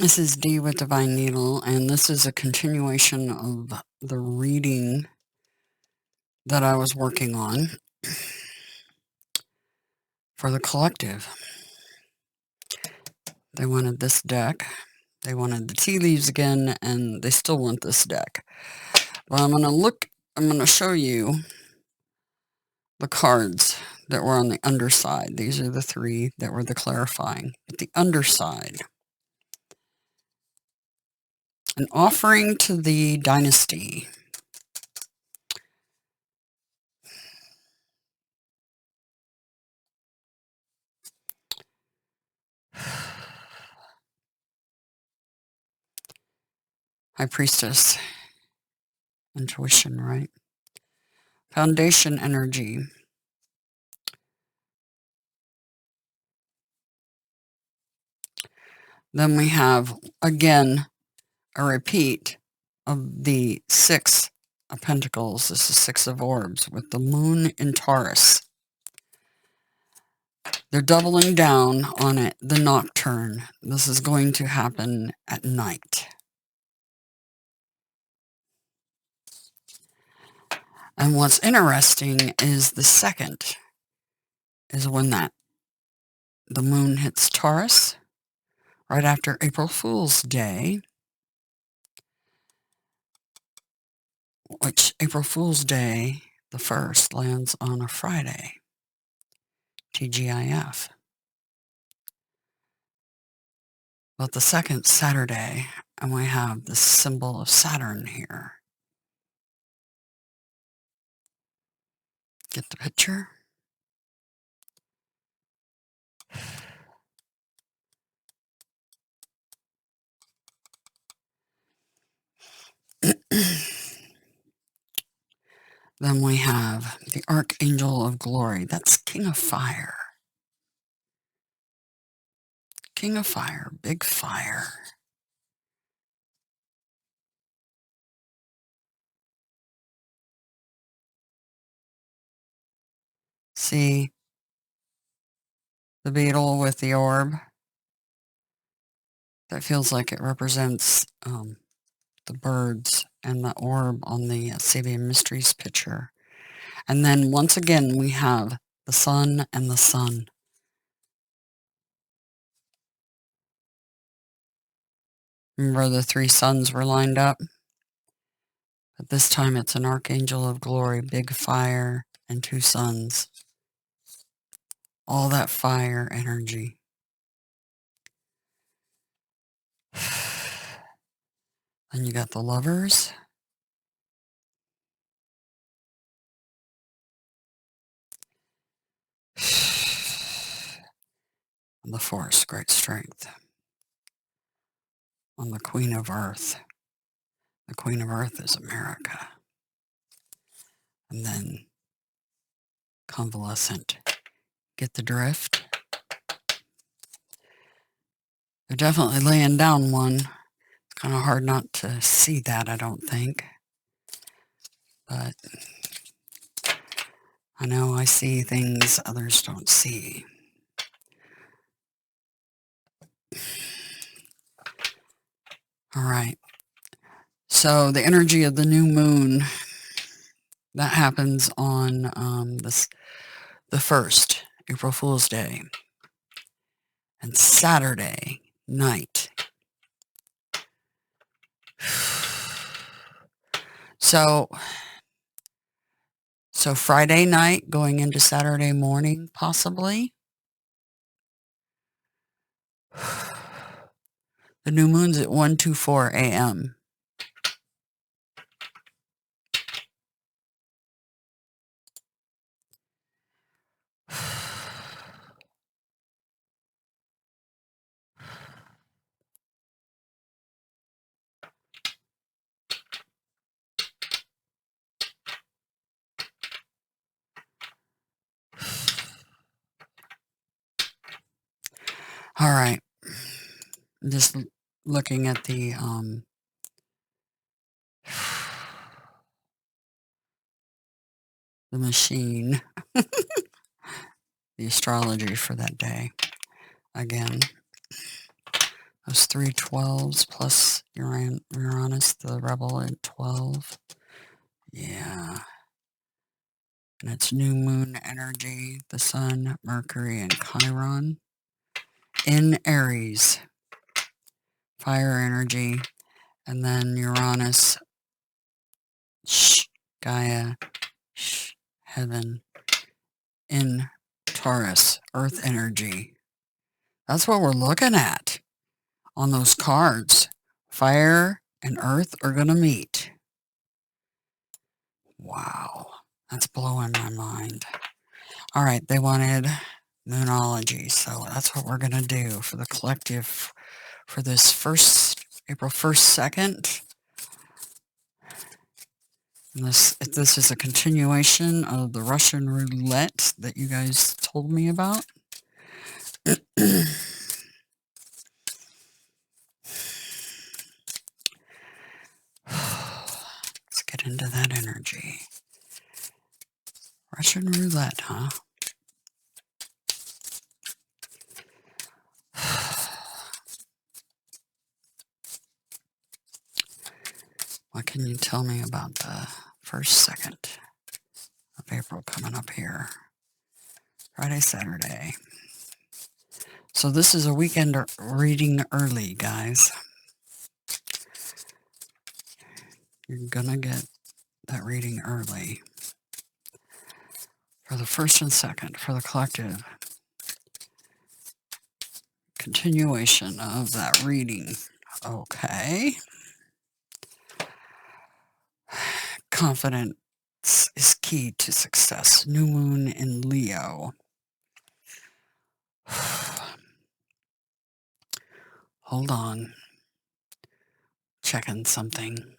This is Dee with Divine Needle, and this is a continuation of the reading that I was working on for the collective. They wanted this deck. They wanted the tea leaves again, and they still want this deck. But I'm going to show you the cards that were on the underside. These are the 3 that were the clarifying. But the underside. An offering to the dynasty. High Priestess. Intuition, right? Foundation energy. Then we have, again, a repeat of the 6 of Pentacles. This is 6 of Orbs with the Moon in Taurus. They're doubling down on it, the Nocturne. This is going to happen at night. And what's interesting is the 2nd is when the Moon hits Taurus, right after April Fool's Day, which April Fool's Day, the 1st, lands on a Friday. TGIF. But the 2nd, Saturday, and we have the symbol of Saturn here. Get the picture? Then we have the Archangel of Glory. That's King of Fire. King of Fire, big fire. See the beetle with the orb? That feels like it represents the birds and the orb on the Sabian Mysteries picture. And then once again, we have the sun and the sun. Remember the 3 suns were lined up? But this time it's an Archangel of Glory, big fire, and 2 suns. All that fire energy. Then you got the Lovers. And the Force, great strength. On the Queen of Earth. The Queen of Earth is America. And then Convalescent. Get the drift? They're definitely laying down one. It's kind of hard not to see that, I don't think. But I know I see things others don't see. All right. So the energy of the new moon, that happens on the 1st, April Fool's Day, and Saturday night. So Friday night going into Saturday morning, possibly. The new moon's at 1:24 a.m. All right. Just looking at the machine, the astrology for that day again. Those 3 12s plus Uranus, the rebel at 12. Yeah. And it's new moon energy, the sun, Mercury, and Chiron. In Aries, fire energy, and then Uranus, Gaia, heaven, in Taurus, earth energy. That's what we're looking at on those cards. Fire and earth are going to meet. Wow, that's blowing my mind. All right, they wanted Moonology, so that's what we're going to do for the collective for this April 1st, 2nd. And this is a continuation of the Russian roulette that you guys told me about. Let's get into that energy. Russian roulette, huh? What can you tell me about the 1st, 2nd of April coming up here? Friday, Saturday. So this is a weekend reading early, guys. You're gonna get that reading early. For the 1st and 2nd, for the collective. Continuation of that reading. Okay. Confidence is key to success. New moon in Leo. Hold on. Checking something.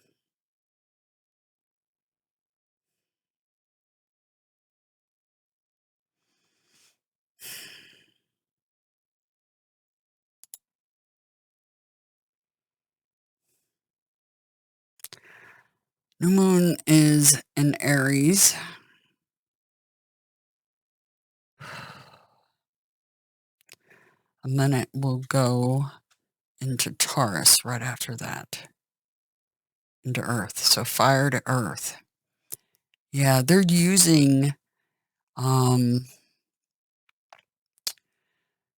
New moon is in Aries. And then it will go into Taurus right after that. Into Earth. So fire to Earth. Yeah, they're using,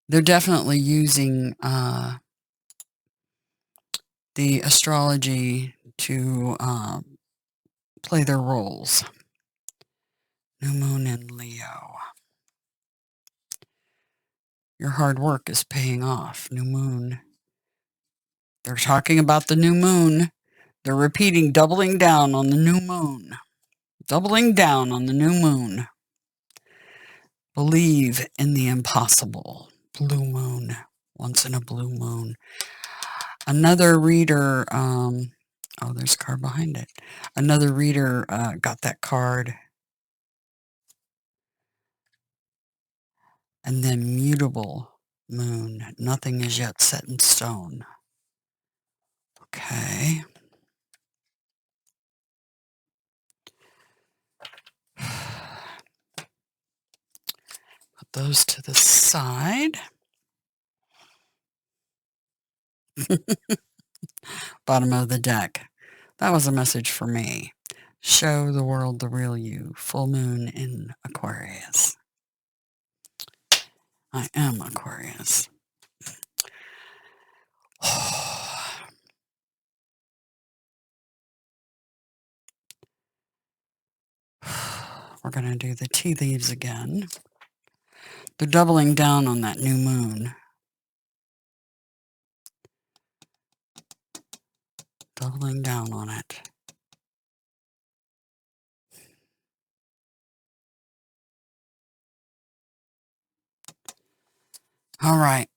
they're definitely using the astrology to play their roles. New moon in Leo. Your hard work is paying off. New moon. They're talking about the new moon. They're repeating, doubling down on the new moon. Doubling down on the new moon. Believe in the impossible. Blue moon. Once in a blue moon. Another reader, oh, there's a card behind it. Another reader got that card. And then mutable moon. Nothing is yet set in stone. Okay. Put those to the side. Bottom of the deck. That was a message for me. Show the world the real you. Full moon in Aquarius. I am Aquarius. We're going to do the tea leaves again. They're doubling down on that new moon. Doubling down on it. All right.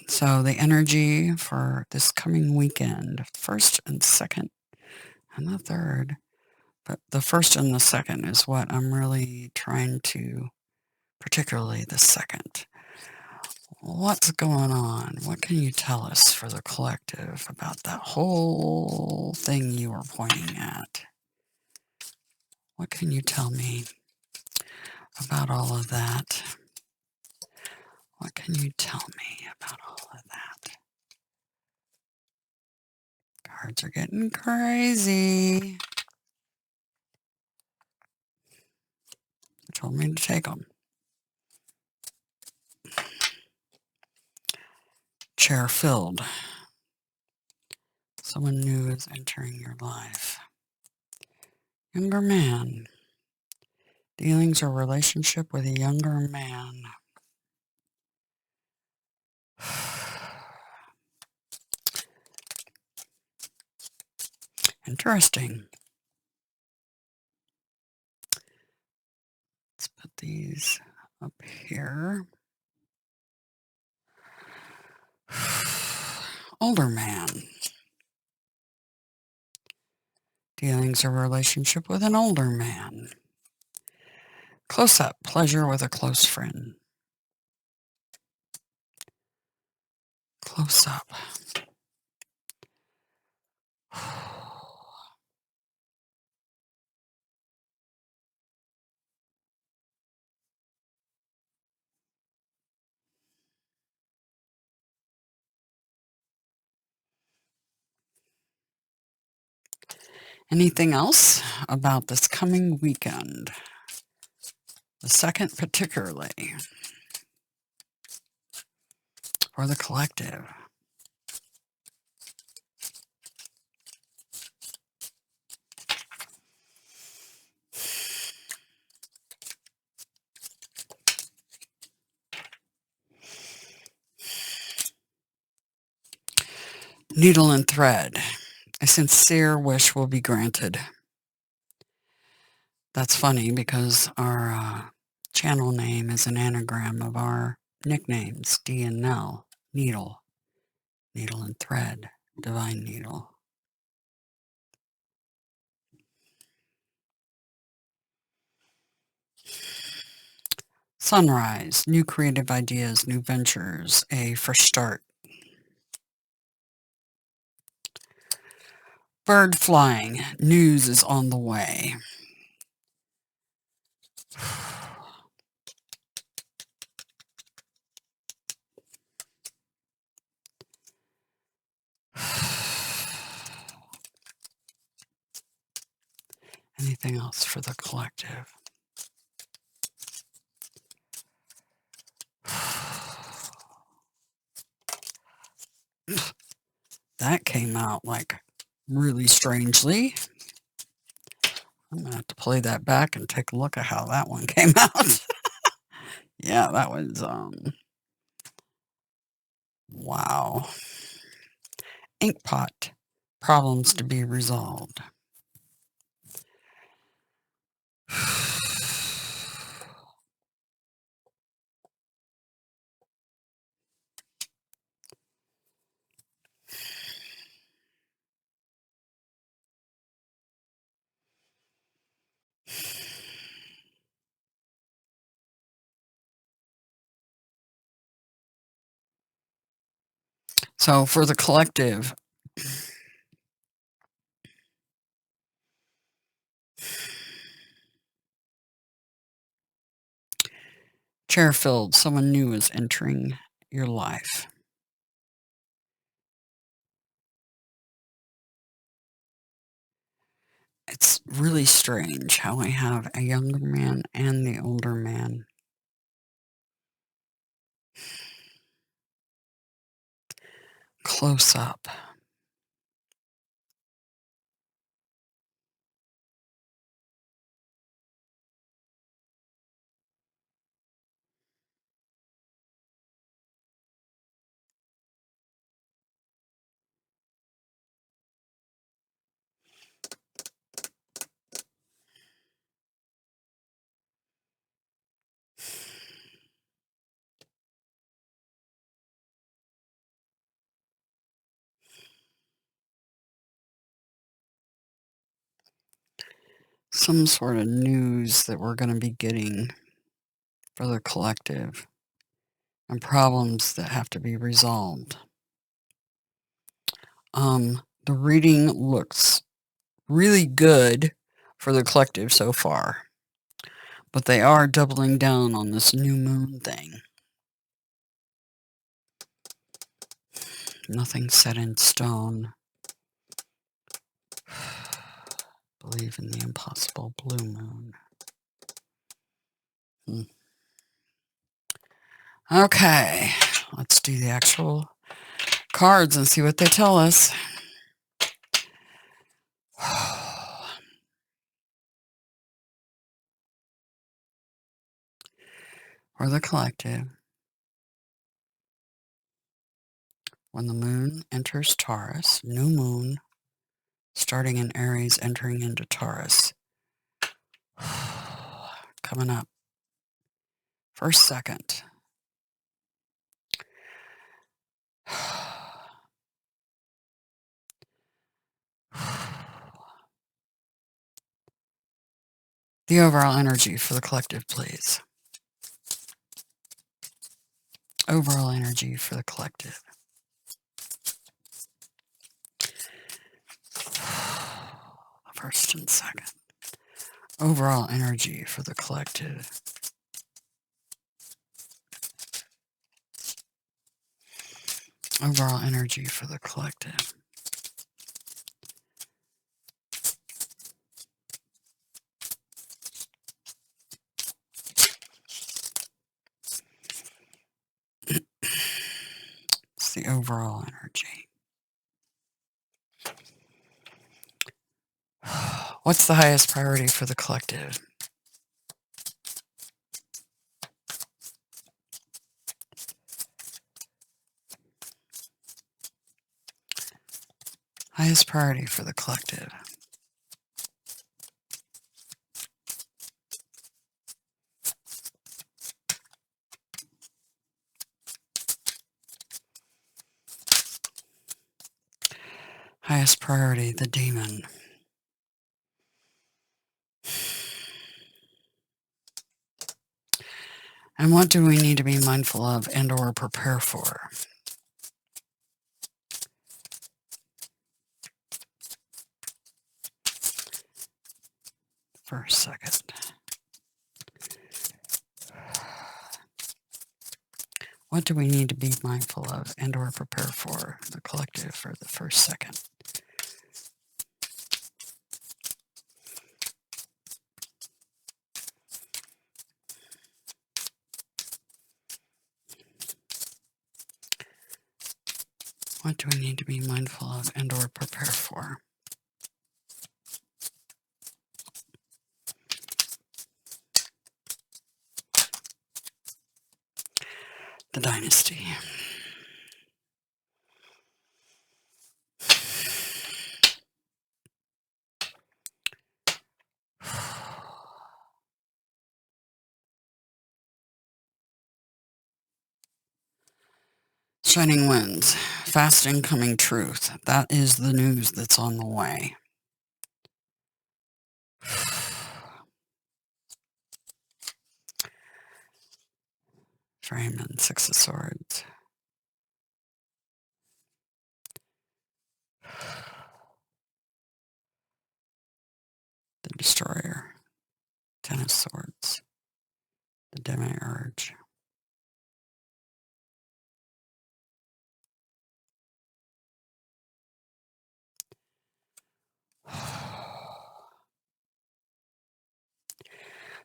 So the energy for this coming weekend, 1st and 2nd and the 3rd, but the 1st and the 2nd is what I'm really trying to, particularly the 2nd. What's going on? What can you tell us for the collective about that whole thing you were pointing at? What can you tell me about all of that? What can you tell me about all of that? Cards are getting crazy. They told me to take them. Chair filled. Someone new is entering your life. Younger man. Dealings or relationship with a younger man. Interesting. Let's put these up here. Older man. Dealings or relationship with an older man. Close up. Pleasure with a close friend. Close up. Anything else about this coming weekend? The second particularly. For the collective. Needle and thread. A sincere wish will be granted. That's funny because our channel name is an anagram of our nicknames, D and Nell. Needle. Needle and thread. Divine needle. Sunrise. New creative ideas, new ventures, a fresh start. Bird flying. News is on the way. Anything else for the collective? That came out like really strangely. I'm going to have to play that back and take a look at how that one came out. Yeah, that was, wow. Ink pot. Problems to be resolved. So for the collective, chair filled, someone new is entering your life. It's really strange how we have a younger man and the older man. Close up. Some sort of news that we're going to be getting for the collective and problems that have to be resolved. The reading looks really good for the collective so far, but they are doubling down on this new moon thing. Nothing set in stone. believe in the impossible blue moon. Okay, let's do the actual cards and see what they tell us. For the collective, when the moon enters Taurus, new moon, starting in Aries, entering into Taurus. Coming up. First, second. The overall energy for the collective, please. Overall energy for the collective. First and second. Overall energy for the collective. Overall energy for the collective. It's the overall energy. What's the highest priority for the collective? Highest priority for the collective. Highest priority, the demon. And what do we need to be mindful of and or prepare for? First, second. What do we need to be mindful of and or prepare for the collective for the first, second? What do we need to be mindful of and or prepare for? The dynasty. Shining winds. Fast incoming truth. That is the news that's on the way. Frame and Six of Swords. The Destroyer. Ten of Swords. The Demiurge.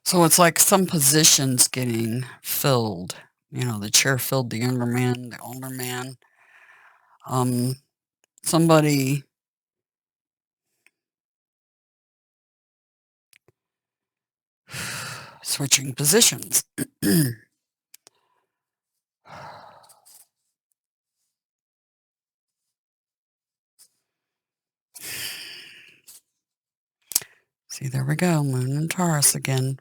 So it's like some positions getting filled. You know, the chair filled the younger man, the older man. Somebody switching positions. See, there we go. Moon and Taurus again.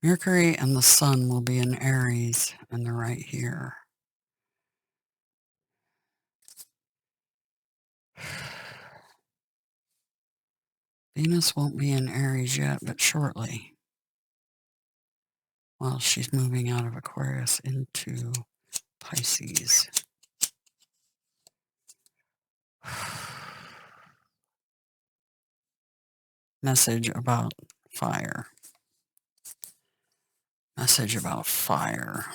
Mercury and the Sun will be in Aries, and they're right here. Venus won't be in Aries yet, but shortly. Well, she's moving out of Aquarius into Pisces. Message about fire. Message about fire.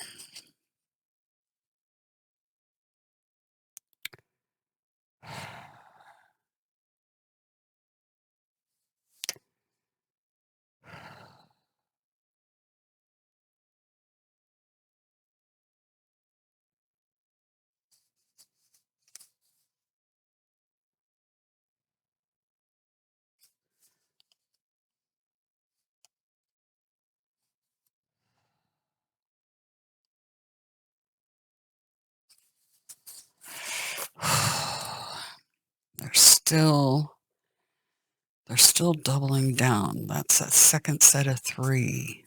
They're still doubling down. That's a second set of 3.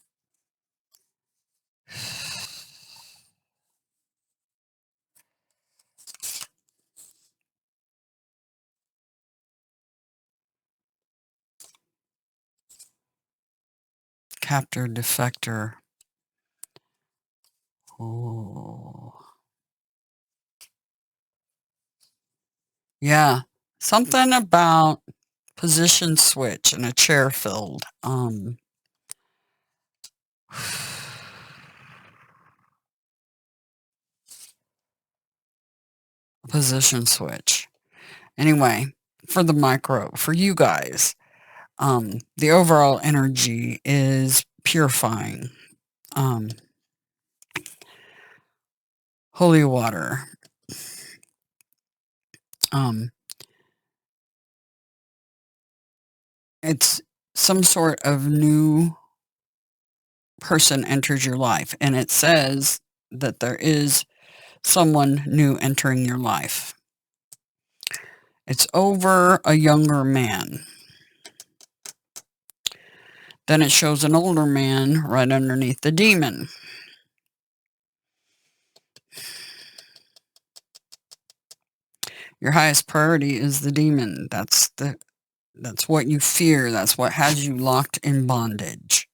Captor, defector. Oh. Yeah. Something about position switch and a chair filled. Position switch. Anyway, for the micro, for you guys, the overall energy is purifying. Holy water. It's some sort of new person enters your life, and it says that there is someone new entering your life. It's over a younger man. Then it shows an older man right underneath the demon. Your highest priority is the demon. That's what you fear. That's what has you locked in bondage.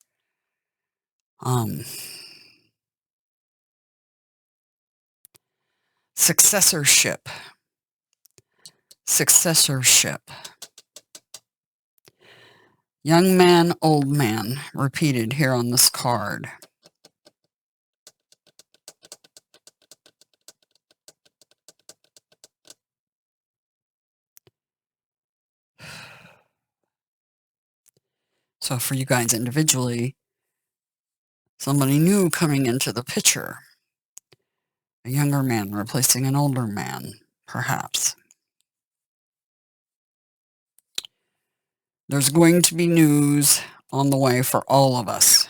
Successorship. Successorship. Young man, old man, repeated here on this card. So for you guys individually, somebody new coming into the picture. A younger man replacing an older man, perhaps. There's going to be news on the way for all of us.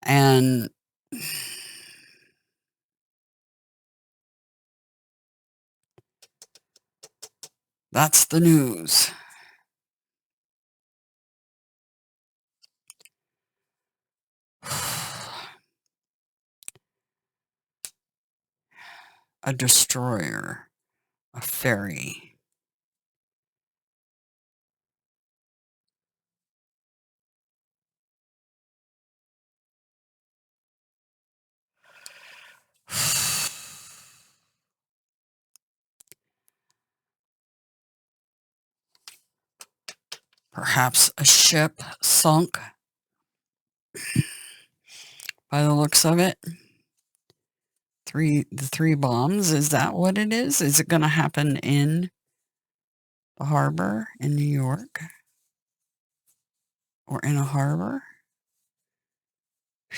And that's the news. A destroyer. A fairy. Perhaps a ship sunk by the looks of it. The 3 bombs, is that what it is? Is it going to happen in the harbor in New York? Or in a harbor? Is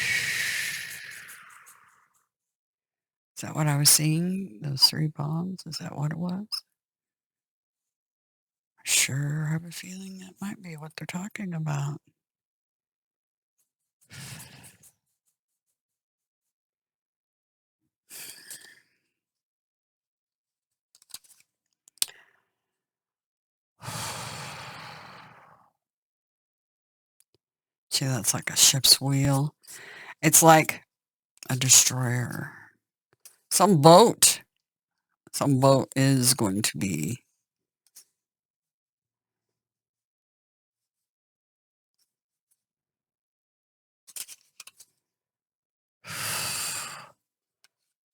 that what I was seeing? Those 3 bombs? Is that what it was? I sure have a feeling that might be what they're talking about. See, that's like a ship's wheel. It's like a destroyer. Some boat is going to be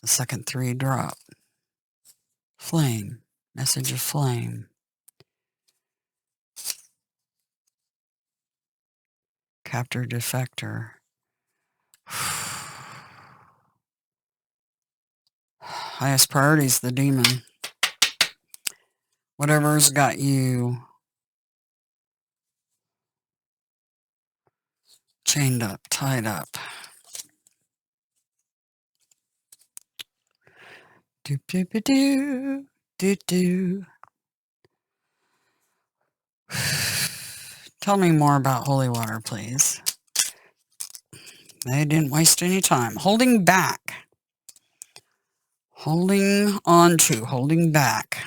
the second 3 drop. Flame. Message of flame. Captor defector. Highest priority is the demon. Whatever's got you chained up, tied up. Do do do do do do. Tell me more about holy water, please. They didn't waste any time. Holding back. Holding on to, holding back.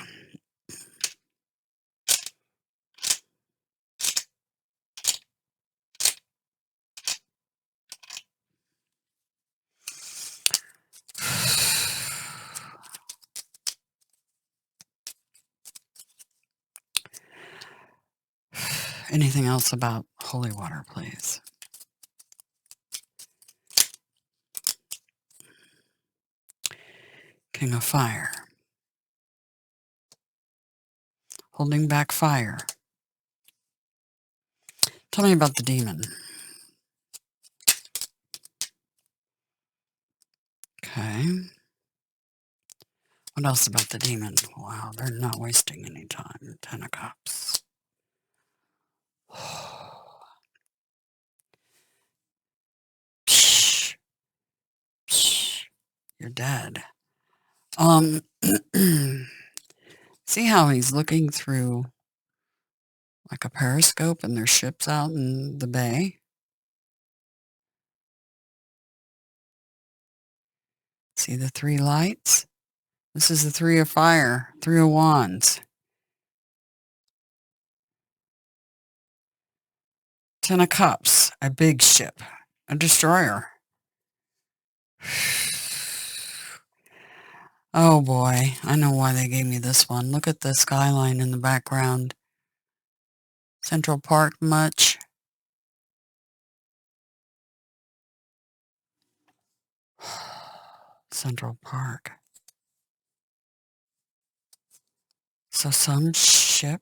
Anything else about holy water, please? King of fire. Holding back fire. Tell me about the demon. Okay. What else about the demon? Wow, they're not wasting any time. 10 of Cups. Psh, psh, you're dead. See how he's looking through like a periscope and there's ships out in the bay? See the 3 lights? This is the 3 of fire, 3 of wands. 10 of Cups, a big ship, a destroyer. Oh boy, I know why they gave me this one. Look at the skyline in the background. Central Park much? Central Park. So some ship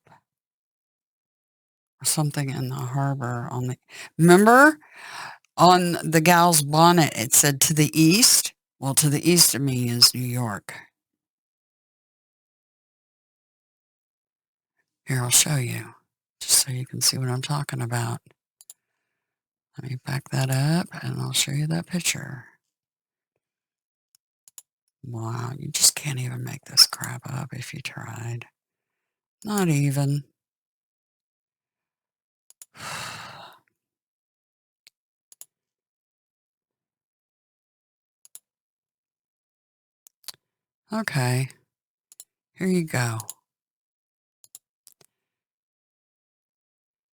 or something in the harbor on the... Remember? On the gal's bonnet, it said to the east. Well, to the east of me is New York. Here, I'll show you, just so you can see what I'm talking about. Let me back that up, and I'll show you that picture. Wow, you just can't even make this crap up if you tried. Not even. Okay, here you go.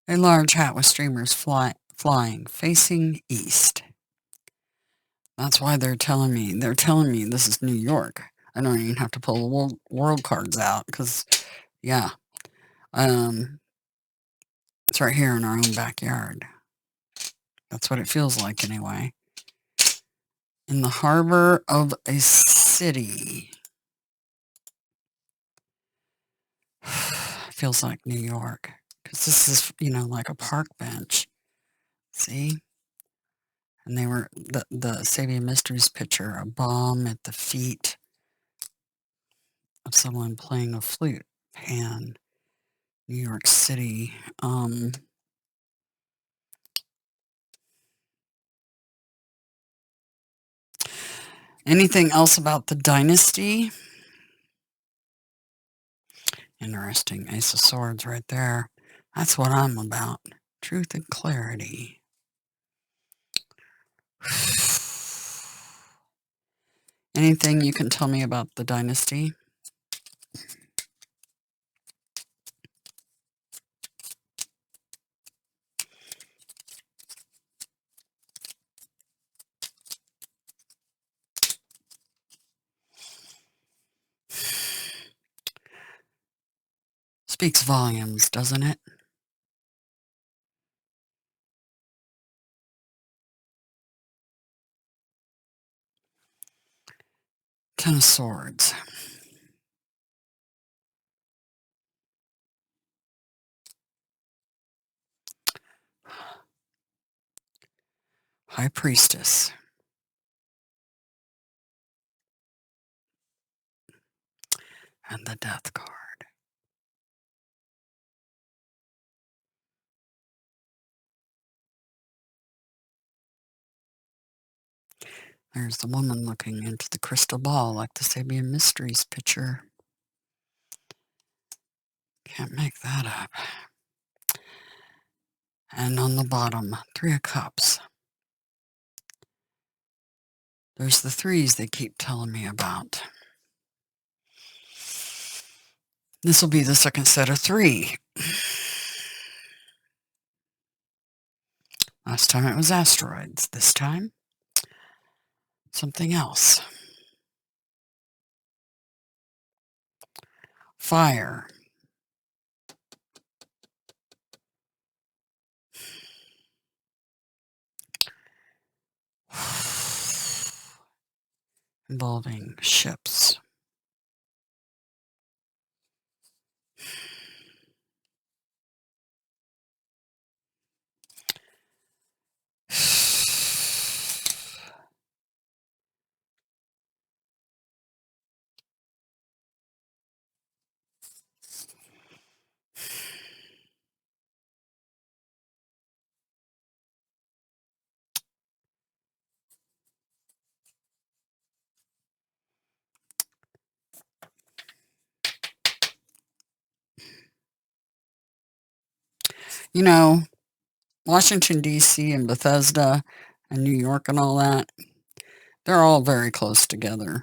A large hat with streamers flying, facing east. That's why they're telling me this is New York. I don't even have to pull the world cards out, because, yeah, it's right here in our own backyard. That's what it feels like anyway. In the harbor of a city. Feels like New York, because this is, like a park bench. See? And they were, the Sabian Mysteries picture, a bomb at the feet of someone playing a flute. Pan, New York City. Anything else about the dynasty? Interesting. Ace of Swords right there. That's what I'm about. Truth and clarity. Anything you can tell me about the dynasty? Speaks volumes, doesn't it? Ten of Swords. High Priestess. And the Death card. There's the woman looking into the crystal ball like the Sabian Mysteries picture. Can't make that up. And on the bottom, 3 of Cups. There's the 3s they keep telling me about. This will be the second set of 3. Last time it was asteroids. This time, something else. Fire. Involving ships. You know, Washington, D.C. and Bethesda and New York and all that, they're all very close together.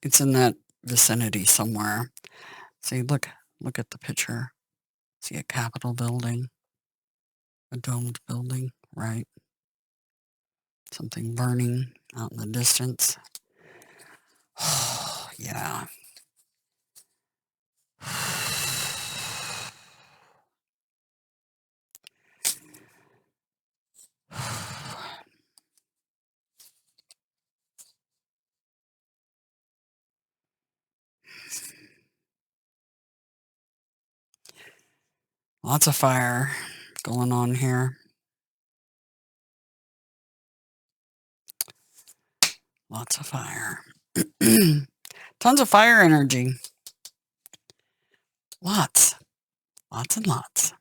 It's in that vicinity somewhere. See, look at the picture. See a Capitol building, a domed building, right? Something burning out in the distance. Yeah. Lots of fire going on here. Lots of fire. Tons of fire energy. Lots. Lots and lots.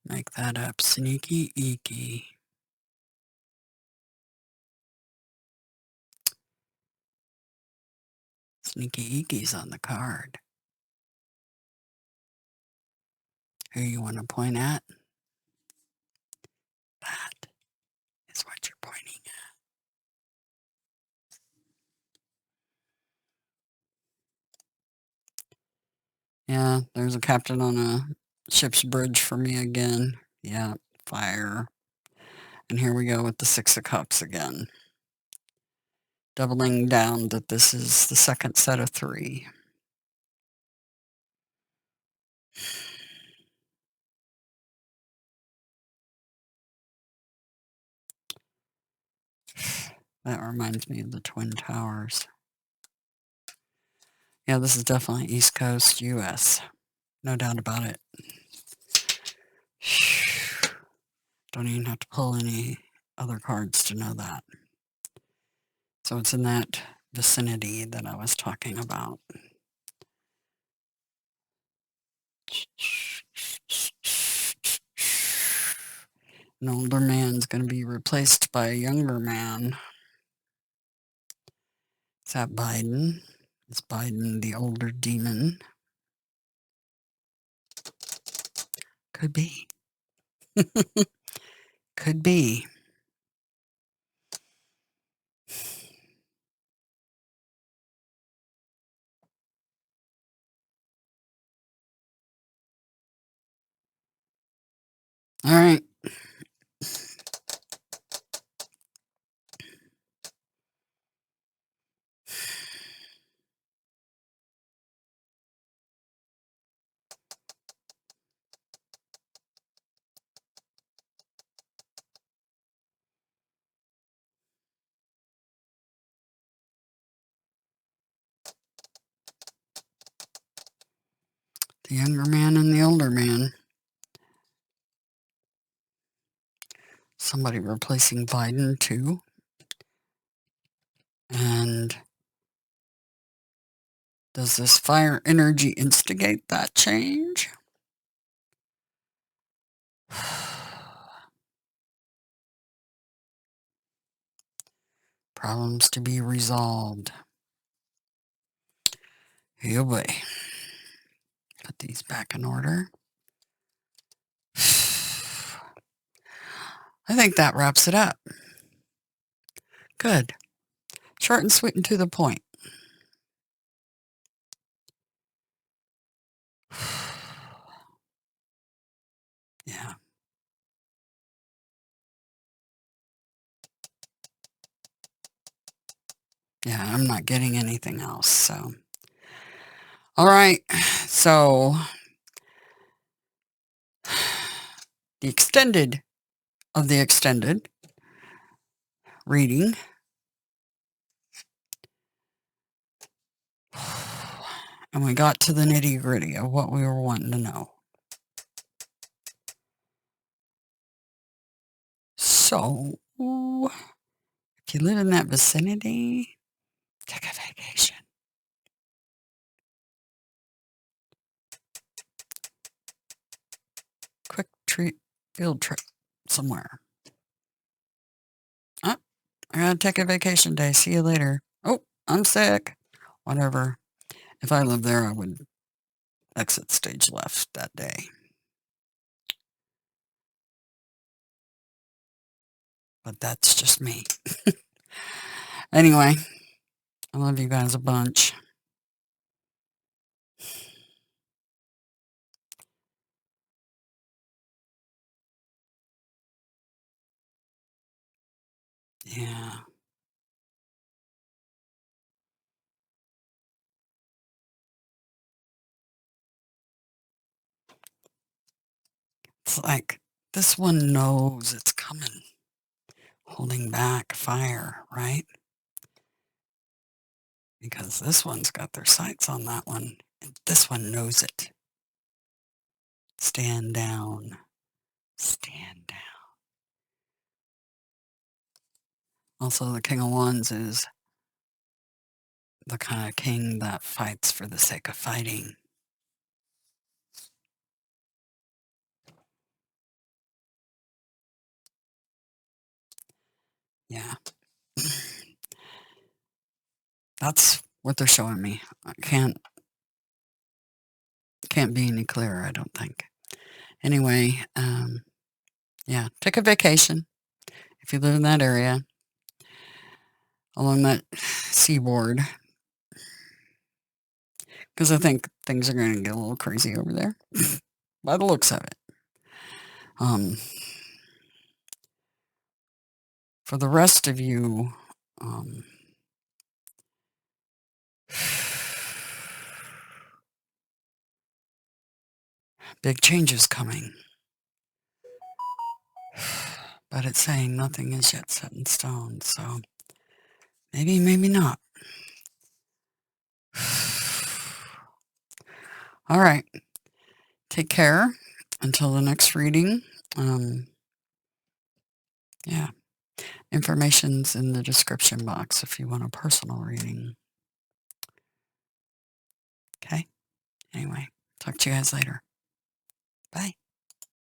Make that up. Sneaky eeky. Sneaky eeky's on the card. Who you want to point at? That is what you're pointing at. Yeah, there's a captain on a ship's bridge for me again. Yeah, fire. And here we go with the 6 of Cups again. Doubling down that this is the second set of 3. That reminds me of the Twin Towers. Yeah, this is definitely East Coast, U.S. No doubt about it. Don't even have to pull any other cards to know that. So it's in that vicinity that I was talking about. An older man's going to be replaced by a younger man. Is that Biden? Is Biden the older demon? Could be. Could be. All right. The younger man and the older man. Somebody replacing Biden, too. And does this fire energy instigate that change? Problems to be resolved. Oh boy. Put these back in order. I think that wraps it up. Good. Short and sweet and to the point. Yeah. Yeah, I'm not getting anything else, so. All right, so the extended of the extended reading. And we got to the nitty-gritty of what we were wanting to know. So, if you live in that vicinity, take a vacation. Quick field trip somewhere. Oh, I gotta take a vacation day. See you later. Oh, I'm sick. Whatever. If I lived there, I would exit stage left that day. But that's just me. Anyway, I love you guys a bunch. Yeah. It's like this one knows it's coming. Holding back fire, right? Because this one's got their sights on that one. And this one knows it. Stand down. Stand down. Also, the King of Wands is the kind of king that fights for the sake of fighting. Yeah. That's what they're showing me. I can't be any clearer, I don't think. Anyway, yeah, take a vacation if you live in that area, along that seaboard, because I think things are going to get a little crazy over there, by the looks of it. For the rest of you, big changes coming. But it's saying nothing is yet set in stone, so maybe, maybe not. All right. Take care until the next reading. Yeah. Information's in the description box if you want a personal reading. Okay? Anyway, talk to you guys later. Bye.